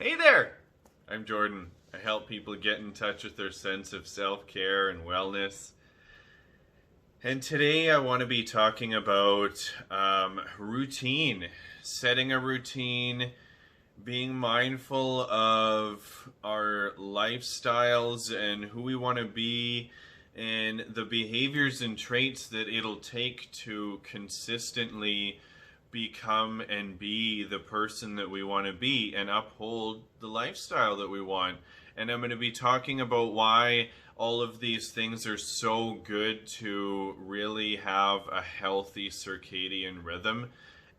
Hey there! I'm Jordan. I help people get in touch with their sense of self-care and wellness. And today I want to be talking about routine, setting a routine, being mindful of our lifestyles and who we want to be, and the behaviors and traits that it'll take to consistently become and be the person that we want to be and uphold the lifestyle that we want. And I'm going to be talking about why all of these things are so good to really have a healthy circadian rhythm,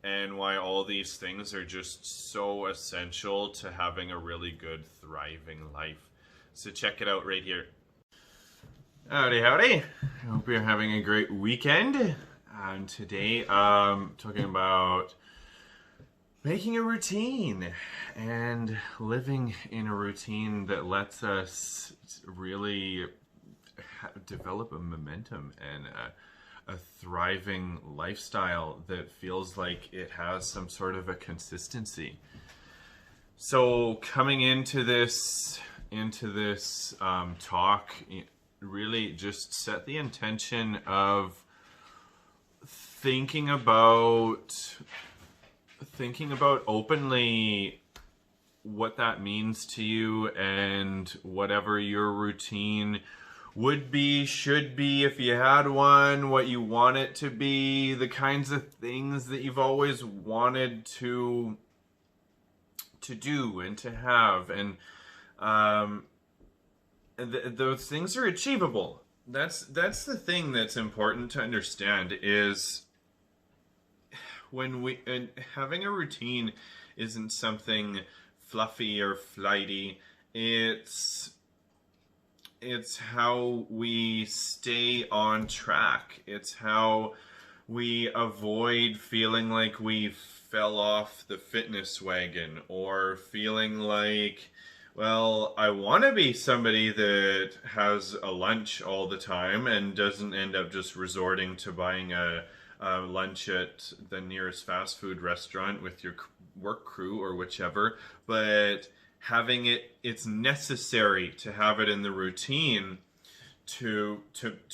and why all these things are just so essential to having a really good, thriving life. So check it out right here. Howdy, howdy. I hope you're having a great weekend. And today I'm talking about making a routine and living in a routine that lets us really develop a momentum and a thriving lifestyle that feels like it has some sort of a consistency. So coming into this talk, really just set the intention of thinking about openly what that means to you, and whatever your routine would be, should be, if you had one, what you want it to be, the kinds of things that you've always wanted to do and to have, and those things are achievable. That's the thing that's important to understand, is and having a routine isn't something fluffy or flighty. It's how we stay on track. It's how we avoid feeling like we fell off the fitness wagon, or feeling like, well, I want to be somebody that has a lunch all the time and doesn't end up just resorting to buying a lunch at the nearest fast food restaurant with your work crew or whichever, but having it's necessary to have it in the routine to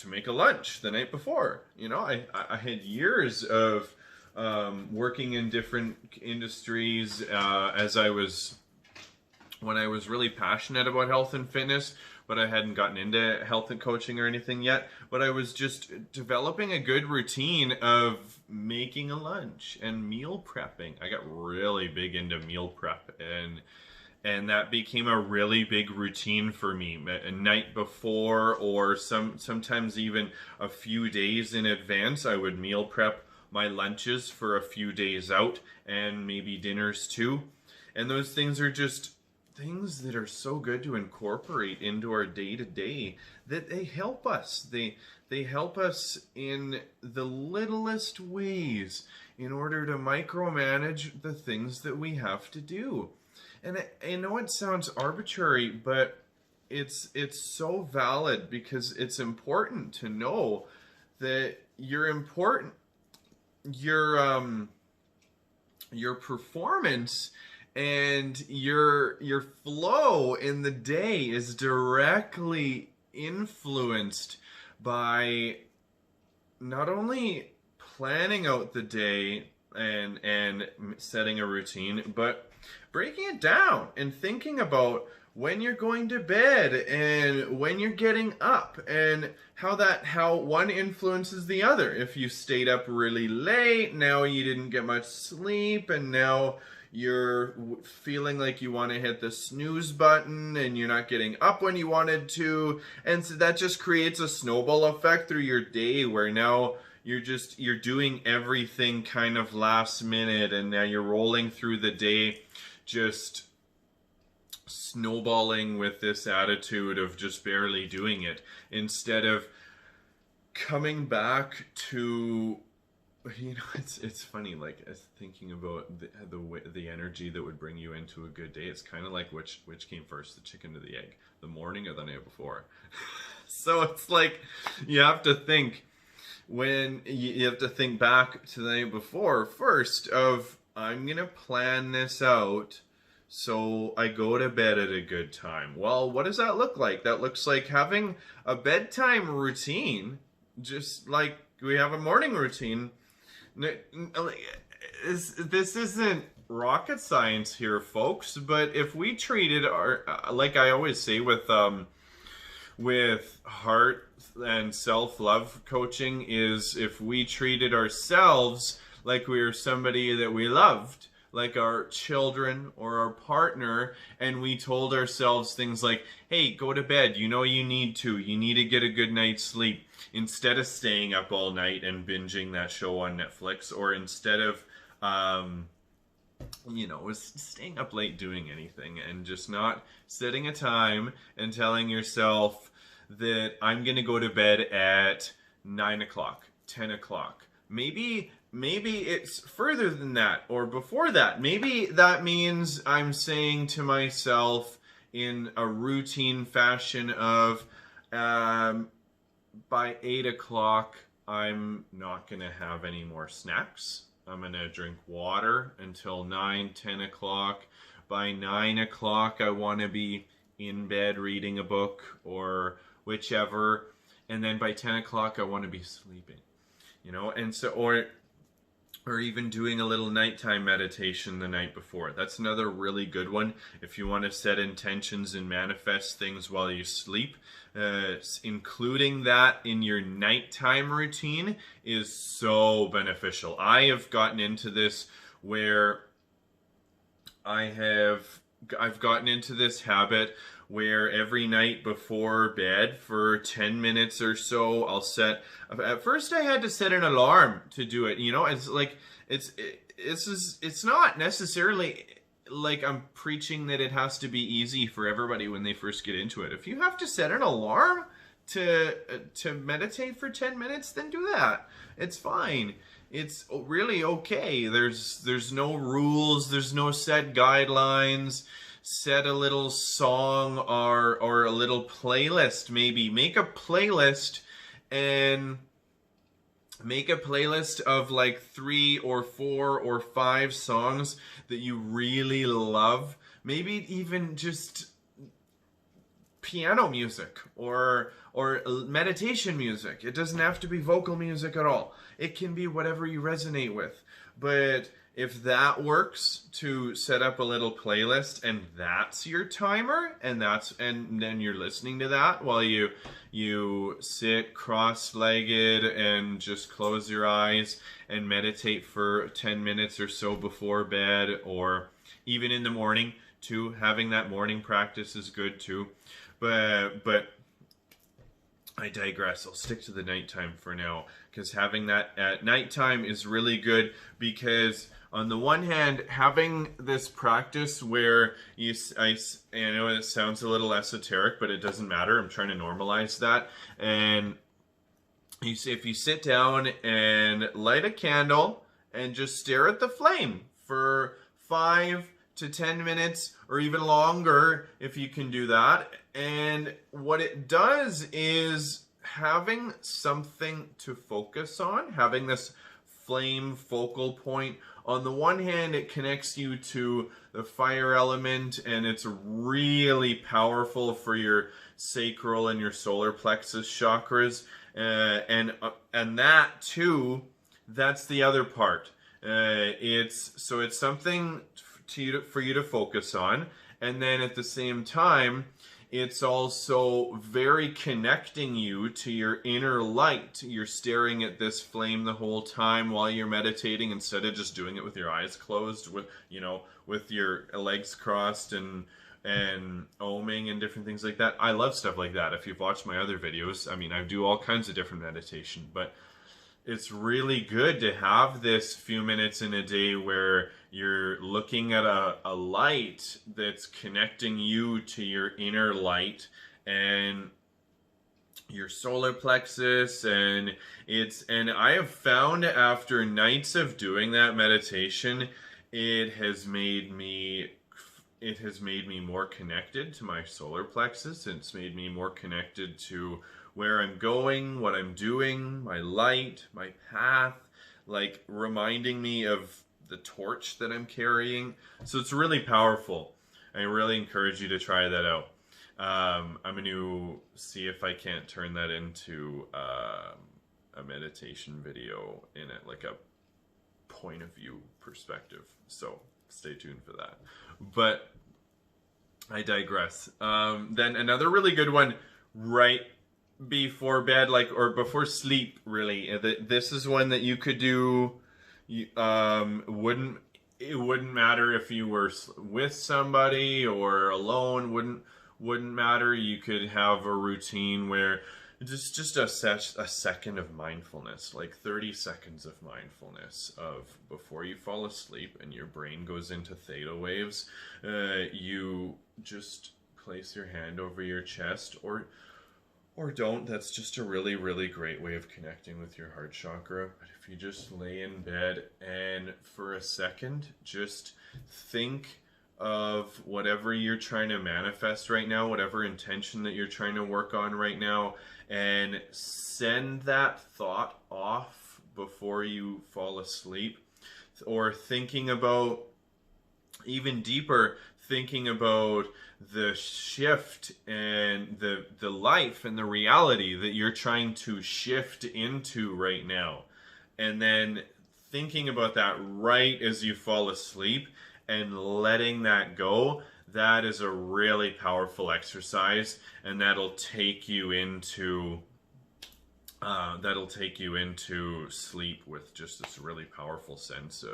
make a lunch the night before. You know, I had years of working in different industries when I was really passionate about health and fitness, but I hadn't gotten into health and coaching or anything yet. But I was just developing a good routine of making a lunch and meal prepping. I got really big into meal prep, and that became a really big routine for me. A night before, or sometimes even a few days in advance, I would meal prep my lunches for a few days out, and maybe dinners too. And those things are just things that are so good to incorporate into our day-to-day, that they help us. They help us in the littlest ways in order to micromanage the things that we have to do. And I know it sounds arbitrary, but it's so valid, because it's important to know that your performance and your flow in the day is directly influenced by not only planning out the day and setting a routine, but breaking it down and thinking about when you're going to bed and when you're getting up, and how one influences the other. If you stayed up really late, now you didn't get much sleep, and now you're feeling like you want to hit the snooze button and you're not getting up when you wanted to. And so that just creates a snowball effect through your day, where now you're doing everything kind of last minute, and now you're rolling through the day just snowballing with this attitude of just barely doing it, instead of coming back to, you know, it's funny, like, thinking about the energy that would bring you into a good day. It's kind of like which came first, the chicken or the egg, the morning or the night before. So it's like you have to think back to the night before first, of, I'm gonna plan this out so I go to bed at a good time. Well, what does that look like? That looks like having a bedtime routine, just like we have a morning routine. This isn't rocket science here, folks, but if we treated our, like I always say with heart and self-love coaching, is if we treated ourselves like we were somebody that we loved, like our children or our partner, and we told ourselves things like, hey, go to bed, you know you need to get a good night's sleep, instead of staying up all night and binging that show on Netflix, or instead of staying up late doing anything, and just not setting a time and telling yourself that I'm going to go to bed at 9 o'clock, 10 o'clock. Maybe it's further than that, or before that. Maybe that means I'm saying to myself in a routine fashion of, by 8 o'clock, I'm not going to have any more snacks. I'm going to drink water until 9, 10 o'clock. By 9 o'clock, I want to be in bed reading a book or whichever. And then by 10 o'clock, I want to be sleeping. And so, or even doing a little nighttime meditation the night before. That's another really good one. If you want to set intentions and manifest things while you sleep, including that in your nighttime routine is so beneficial. I have gotten into this where I've gotten into this habit where every night before bed for 10 minutes or so, I'll set, at first I had to set an alarm to do it. It's like, it's not necessarily like I'm preaching that it has to be easy for everybody when they first get into it. If you have to set an alarm to meditate for 10 minutes, then do that. It's fine. It's really okay. There's no rules, there's no set guidelines. Set a little song or a little playlist, maybe. Make a playlist of like 3 or 4 or 5 songs that you really love. Maybe even just piano music or meditation music. It doesn't have to be vocal music at all. It can be whatever you resonate with. But if that works, to set up a little playlist and that's your timer, and then you're listening to that while you sit cross-legged and just close your eyes and meditate for 10 minutes or so before bed, or even in the morning too. Having that morning practice is good too. But I digress. I'll stick to the nighttime for now, because having that at nighttime is really good, because on the one hand, having this practice where I know it sounds a little esoteric, but it doesn't matter. I'm trying to normalize that. And if you sit down and light a candle and just stare at the flame for 5 to 10 minutes, or even longer if you can do that. And what it does is having something to focus on, having this flame focal point. On the one hand, it connects you to the fire element, and it's really powerful for your sacral and your solar plexus chakras. And that too, that's the other part. It's something for you to focus on, and then at the same time, it's also very connecting you to your inner light. You're staring at this flame the whole time while you're meditating, instead of just doing it with your eyes closed, with your legs crossed and oming and different things like that. I love stuff like that. If you've watched my other videos, I do all kinds of different meditation, but it's really good to have this few minutes in a day where you're looking at a light that's connecting you to your inner light and your solar plexus. And I have found after nights of doing that meditation, it has made me more connected to my solar plexus. It's made me more connected to where I'm going, what I'm doing, my light, my path, like reminding me of the torch that I'm carrying. So it's really powerful. I really encourage you to try that out. I'm going to see if I can't turn that into a meditation video in it, like a point of view perspective. So stay tuned for that. But I digress. Then another really good one right before bed, like, or before sleep, really. This is one that you could do. It wouldn't matter if you were with somebody or alone. Wouldn't matter. You could have a routine where just a second of mindfulness, like 30 seconds of mindfulness of before you fall asleep and your brain goes into theta waves. You just place your hand over your chest, or don't. That's just a really, really great way of connecting with your heart chakra. But if you just lay in bed and for a second, just think of whatever you're trying to manifest right now, whatever intention that you're trying to work on right now, and send that thought off before you fall asleep. Or thinking about, even deeper, thinking about the shift and the life and the reality that you're trying to shift into right now. And then thinking about that right as you fall asleep and letting that go. That is a really powerful exercise, and that'll take you into sleep with just this really powerful sense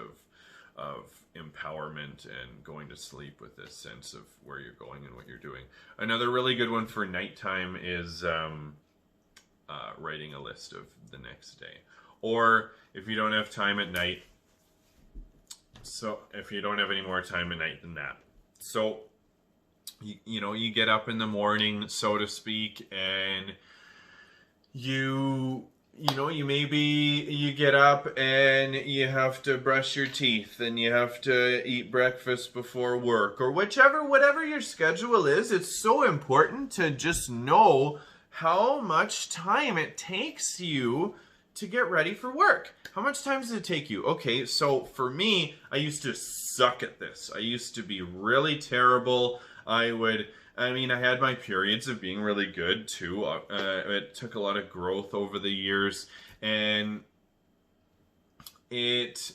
of empowerment, and going to sleep with this sense of where you're going and what you're doing. Another really good one for nighttime is writing a list of the next day. Or if you don't have time at night, so if you don't have any more time at night than that. So, you get up in the morning, so to speak, and you get up and you have to brush your teeth and you have to eat breakfast before work, or whatever your schedule is. It's so important to just know how much time it takes you to get ready for work. How much time does it take you? Okay, so for me, I used to suck at this. I used to be really terrible. I had my periods of being really good too. It took a lot of growth over the years, and it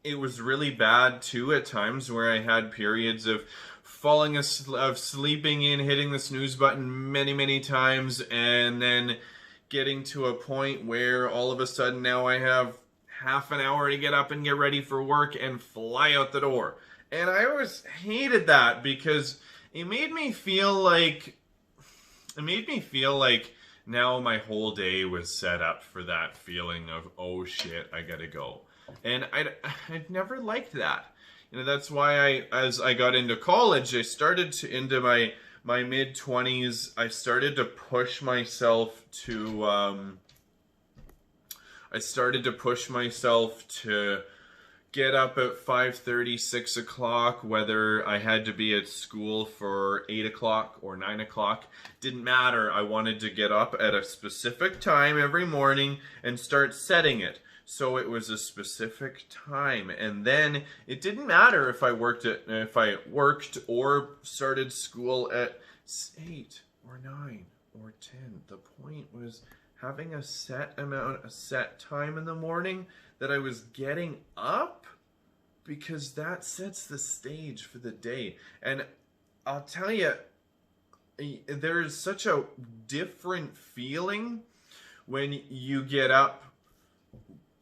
was really bad too at times, where I had periods of sleeping in, hitting the snooze button many, many times, and then getting to a point where all of a sudden now I have half an hour to get up and get ready for work and fly out the door. And I always hated that, because it made me feel like now my whole day was set up for that feeling of, oh shit, I gotta go. And I'd never liked that. That's why as I got into college, into my mid-20s, I started to push myself to get up at 5:30, 6 o'clock, whether I had to be at school for 8 o'clock or 9 o'clock. Didn't matter. I wanted to get up at a specific time every morning and start setting it. So it was a specific time, and then it didn't matter if I worked or started school at 8 or 9 or 10. The point was having a set time in the morning that I was getting up, because that sets the stage for the day. And I'll tell you, there is such a different feeling when you get up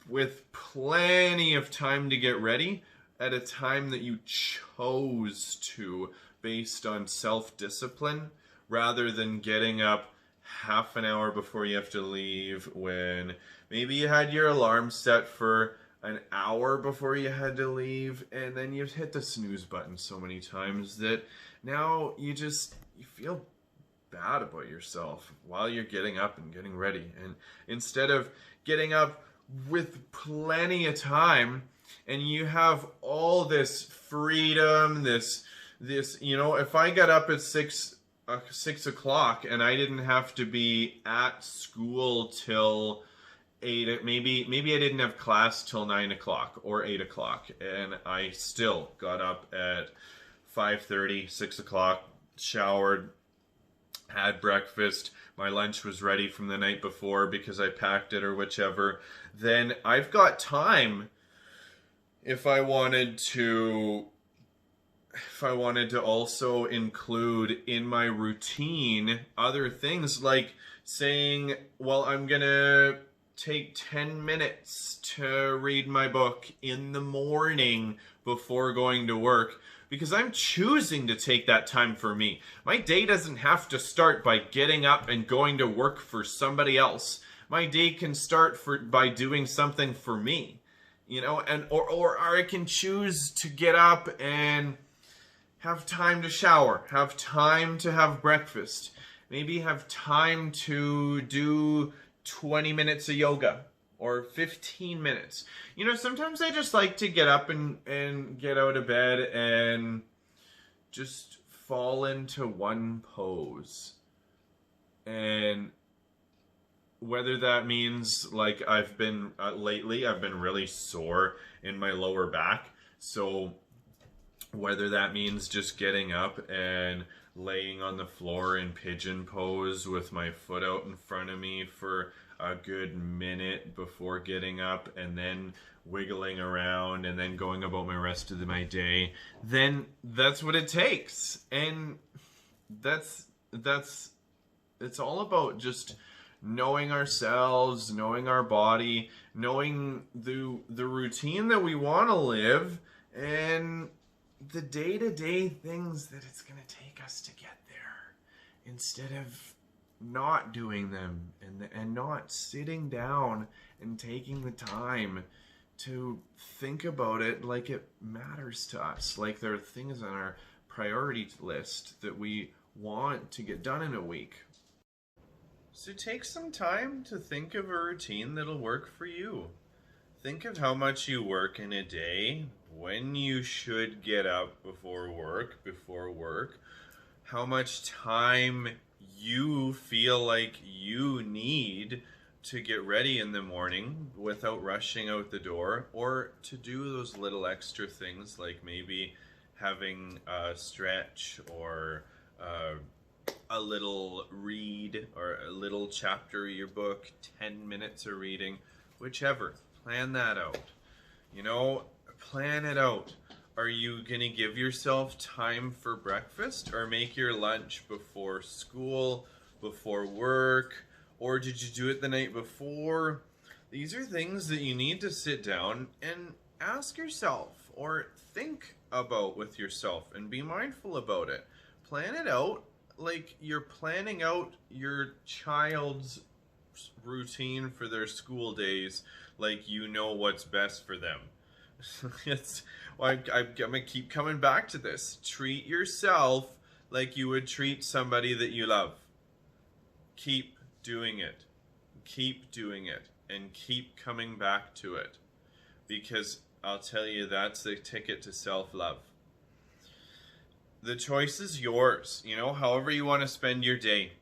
with plenty of time to get ready at a time that you chose to, based on self-discipline, rather than getting up half an hour before you have to leave, when maybe you had your alarm set for an hour before you had to leave, and then you've hit the snooze button so many times that now you feel bad about yourself while you're getting up and getting ready. And instead of getting up with plenty of time, and you have all this freedom, this if I got up at 6 o'clock and I didn't have to be at school till 8, maybe I didn't have class till 9 o'clock or 8 o'clock, and I still got up at 5:30, 6 o'clock, showered, had breakfast, my lunch was ready from the night before because I packed it or whichever, then I've got time if I wanted to also include in my routine other things like saying, well, I'm gonna take 10 minutes to read my book in the morning before going to work, because I'm choosing to take that time for me. My day doesn't have to start by getting up and going to work for somebody else. My day can start by doing something for me, you know, and or I can choose to get up and have time to shower, have time to have breakfast, maybe have time to do 20 minutes of yoga or 15 minutes. You know, sometimes I just like to get up and get out of bed and just fall into one pose. And whether that means, like, I've been lately, I've been really sore in my lower back. So whether that means just getting up and laying on the floor in pigeon pose with my foot out in front of me for a good minute before getting up, and then wiggling around, and then going about my rest of my day, then that's what it takes. And it's all about just knowing ourselves, knowing our body, knowing the routine that we want to live, and the day-to-day things that it's going to take us to get there, instead of not doing them and not sitting down and taking the time to think about it like it matters to us, like there are things on our priority list that we want to get done in a week. So take some time to think of a routine that'll work for you. Think of how much you work in a day, when you should get up before work, how much time you feel like you need to get ready in the morning without rushing out the door, or to do those little extra things like maybe having a stretch or a little read or a little chapter of your book, 10 minutes of reading, whichever. Plan that out. You know, plan it out. Are you going to give yourself time for breakfast, or make your lunch before school, before work, or did you do it the night before? These are things that you need to sit down and ask yourself, or think about with yourself, and be mindful about it. Plan it out like you're planning out your child's routine for their school days, like you know what's best for them. I'm gonna keep coming back to this. Treat yourself like you would treat somebody that you love. Keep doing it. Keep doing it. And keep coming back to it. Because I'll tell you, that's the ticket to self-love. The choice is yours. You know, however you want to spend your day.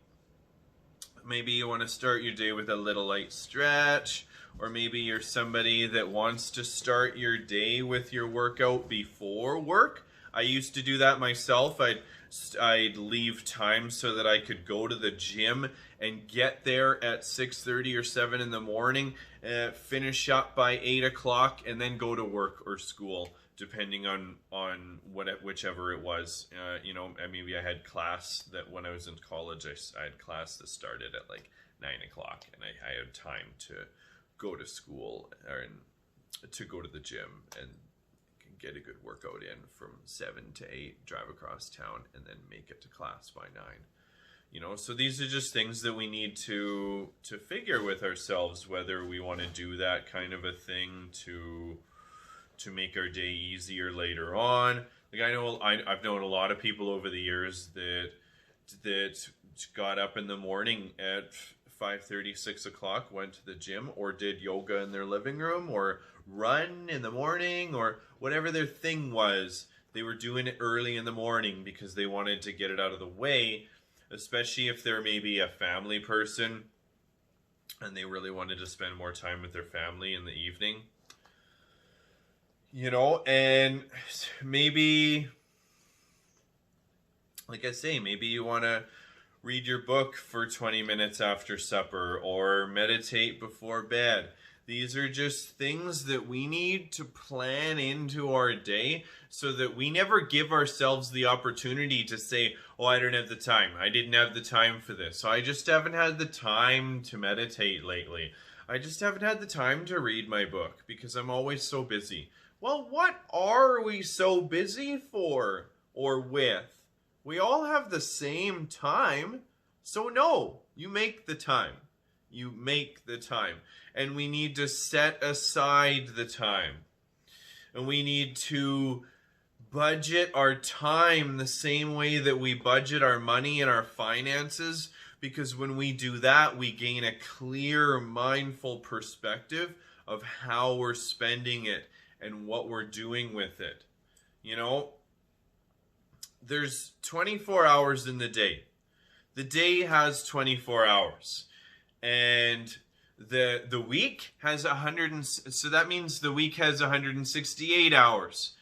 Maybe you want to start your day with a little light stretch, or maybe you're somebody that wants to start your day with your workout before work. I used to do that myself. I'd leave time so that I could go to the gym and get there at 6:30 or 7 in the morning, finish up by 8 o'clock, and then go to work or school, depending on whichever it was. You know, maybe I had class that when I was in college, I had class that started at like 9 o'clock, and I had time to go to school or to go to the gym and get a good workout in from 7 to 8, drive across town, and then make it to class by 9. You know, so these are just things that we need to figure with ourselves, whether we want to do that kind of a thing to make our day easier later on. Like I've known a lot of people over the years that got up in the morning at 5:30, 6 o'clock, went to the gym, or did yoga in their living room, or run in the morning, or whatever their thing was. They were doing it early in the morning because they wanted to get it out of the way, especially if they're maybe a family person and they really wanted to spend more time with their family in the evening. You know, and maybe like I say, maybe you want to read your book for 20 minutes after supper or meditate before bed. These are just things that we need to plan into our day so that we never give ourselves the opportunity to say, oh, I don't have the time. I didn't have the time for this. So I just haven't had the time to meditate lately. I just haven't had the time to read my book because I'm always so busy. Well, what are we so busy for or with? We all have the same time. So no, you make the time. You make the time. And we need to set aside the time. And we need to budget our time the same way that we budget our money and our finances. Because when we do that, we gain a clear, mindful perspective of how we're spending it and what we're doing with it. You know, there's 24 hours in the day. The day has 24 hours. And the week has so that means the week has 168 hours.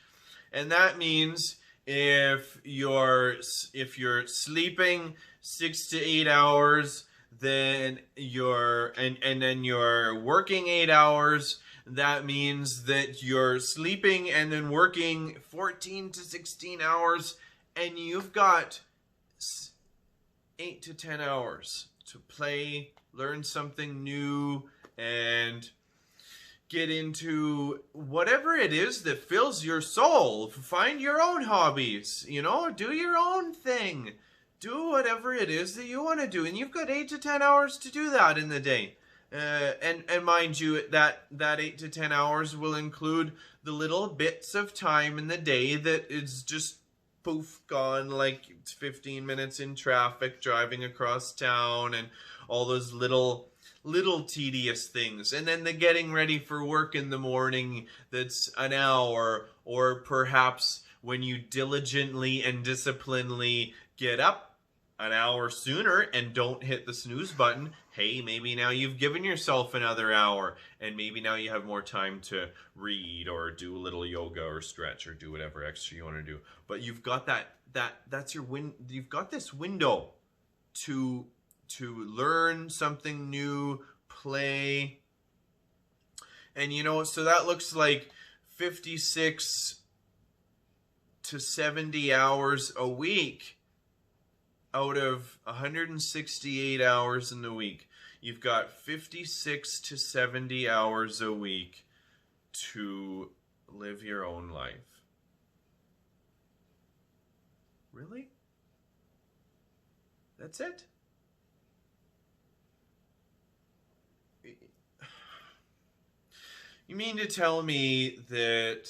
And that means if you're sleeping 6 to 8 hours, then then you're working 8 hours. That means that you're sleeping and then working 14 to 16 hours, and you've got 8 to 10 hours to play, learn something new, and get into whatever it is that fills your soul. Find your own hobbies, you know, do your own thing. Do whatever it is that you want to do, and you've got 8 to 10 hours to do that in the day. And mind you, that 8 to 10 hours will include the little bits of time in the day that is just poof gone, like it's 15 minutes in traffic driving across town and all those little tedious things. And then the getting ready for work in the morning, that's an hour, or perhaps when you diligently and disciplinedly get up an hour sooner and don't hit the snooze button, hey, maybe now you've given yourself another hour, and maybe now you have more time to read or do a little yoga or stretch or do whatever extra you want to do. But you've got that's your you've got this window to learn something new, play. And you know, so that looks like 56 to 70 hours a week. Out of 168 hours in the week, you've got 56 to 70 hours a week to live your own life. Really? That's it? You mean to tell me that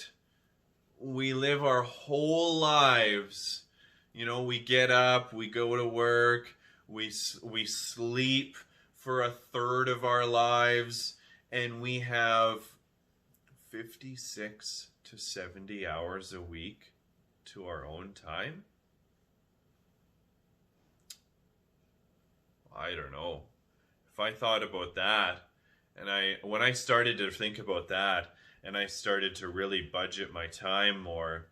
we live our whole lives? You know, we get up, we go to work, we sleep for a third of our lives, and we have 56 to 70 hours a week to our own time? I don't know. If I thought about that, and when I started to think about that, and I started to really budget my time more,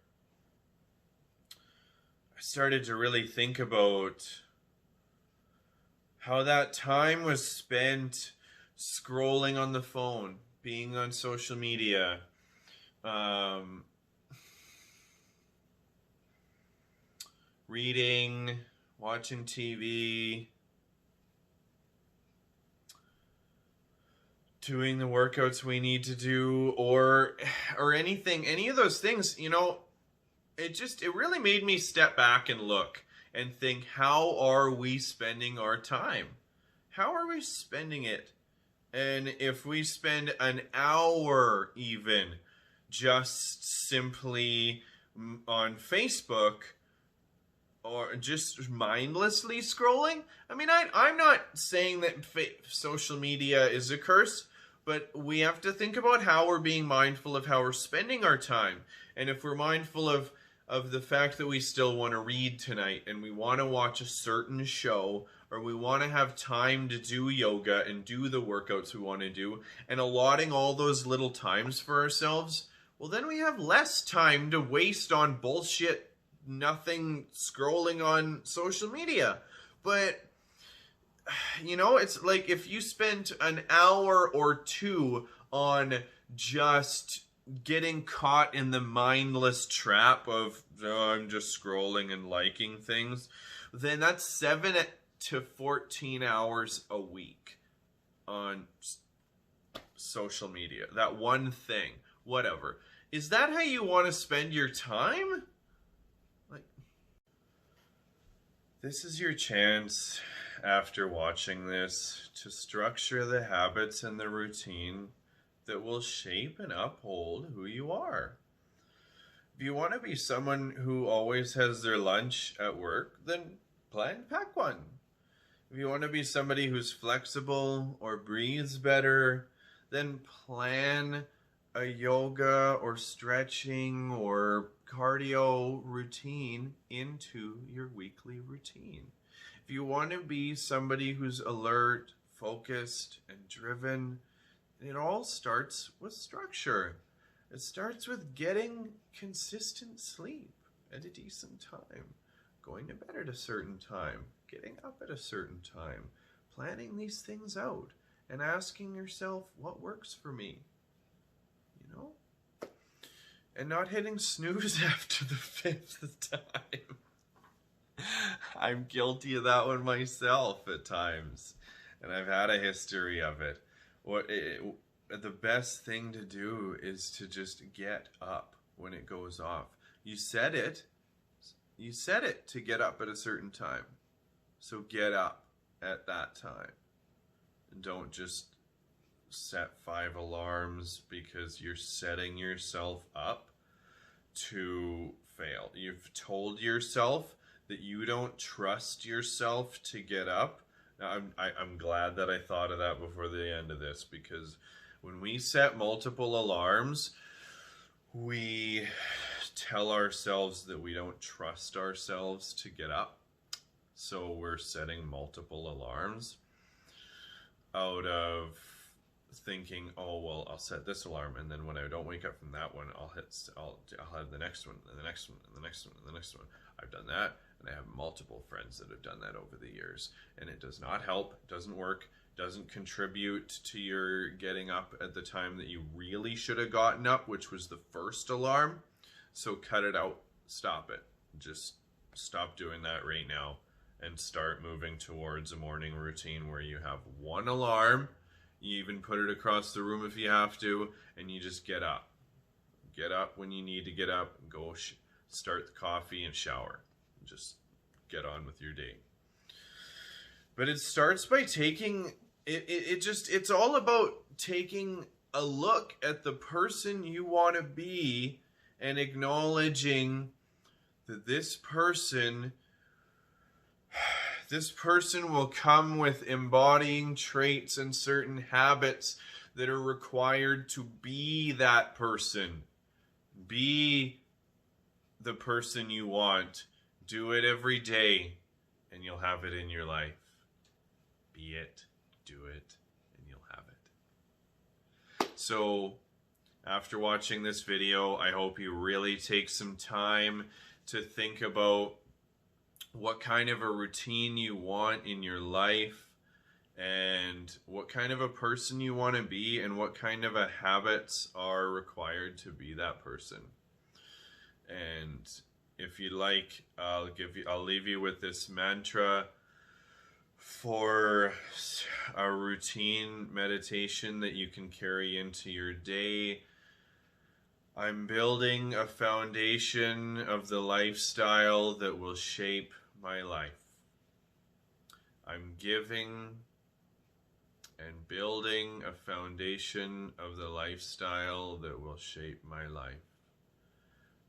started to really think about how that time was spent scrolling on the phone, being on social media, reading, watching TV, doing the workouts we need to do, or anything, any of those things, you know. It really made me step back and look and think, how are we spending our time? How are we spending it? And if we spend an hour even just simply on Facebook or just mindlessly scrolling, I mean, I'm not saying that social media is a curse, but we have to think about how we're being mindful of how we're spending our time. And if we're mindful of the fact that we still want to read tonight and we want to watch a certain show, or we want to have time to do yoga and do the workouts we want to do, and allotting all those little times for ourselves, well, then we have less time to waste on bullshit nothing scrolling on social media. But, you know, it's like if you spent an hour or two on just getting caught in the mindless trap of, oh, I'm just scrolling and liking things, then that's 7 to 14 hours a week on social media. That one thing, whatever. Is that how you want to spend your time? Like, this is your chance after watching this to structure the habits and the routine that will shape and uphold who you are. If you want to be someone who always has their lunch at work, then pack one. If you want to be somebody who's flexible or breathes better, then plan a yoga or stretching or cardio routine into your weekly routine. If you want to be somebody who's alert, focused, and driven, it all starts with structure. It starts with getting consistent sleep at a decent time, going to bed at a certain time, getting up at a certain time, planning these things out, and asking yourself, what works for me? You know? And not hitting snooze after the 5th time. I'm guilty of that one myself at times, and I've had a history of it. The best thing to do is to just get up when it goes off. You set it to get up at a certain time. So get up at that time. And don't just set 5 alarms because you're setting yourself up to fail. You've told yourself that you don't trust yourself to get up. Now, I'm glad that I thought of that before the end of this, because when we set multiple alarms, we tell ourselves that we don't trust ourselves to get up. So we're setting multiple alarms out of thinking, oh, well, I'll set this alarm, and then when I don't wake up from that one, I'll have the next one, and the next one, and the next one, and the next one. I've done that, and I have multiple friends that have done that over the years, and it does not help, it doesn't work, doesn't contribute to your getting up at the time that you really should have gotten up, which was the first alarm. So cut it out, stop it. Just stop doing that right now and start moving towards a morning routine where you have one alarm. You even put it across the room if you have to, and you just get up. Get up when you need to get up, go start the coffee and shower. Just get on with your day. But it starts by taking, it's all about taking a look at the person you want to be and acknowledging that this person will come with embodying traits and certain habits that are required to be that person. Be the person you want. Do it every day, and you'll have it in your life. Be it, do it, and you'll have it. So, after watching this video, I hope you really take some time to think about what kind of a routine you want in your life, and what kind of a person you want to be, and what kind of habits are required to be that person. And if you like, I'll leave you with this mantra for a routine meditation that you can carry into your day. I'm building a foundation of the lifestyle that will shape my life. I'm giving and building a foundation of the lifestyle that will shape my life.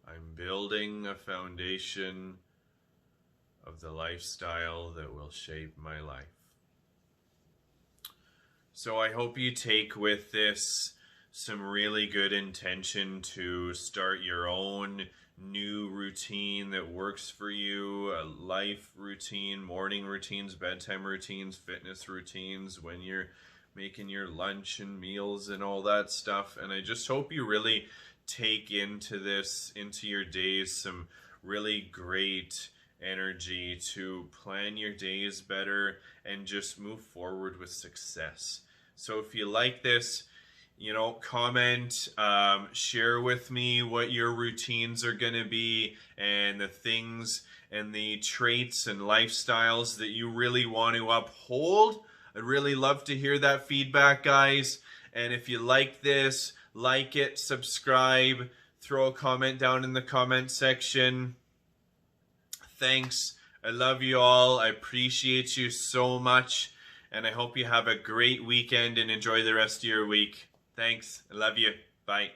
I'm building a foundation of the lifestyle that will shape my life. So I hope you take with this some really good intention to start your own new routine that works for you, a life routine, morning routines, bedtime routines, fitness routines, when you're making your lunch and meals and all that stuff. And I just hope you really take into your days some really great energy to plan your days better and just move forward with success. So if you like this, comment, share with me what your routines are going to be and the things and the traits and lifestyles that you really want to uphold. I'd really love to hear that feedback, guys. And if you like this, like it, subscribe, throw a comment down in the comment section. Thanks. I love you all. I appreciate you so much. And I hope you have a great weekend and enjoy the rest of your week. Thanks. I love you. Bye.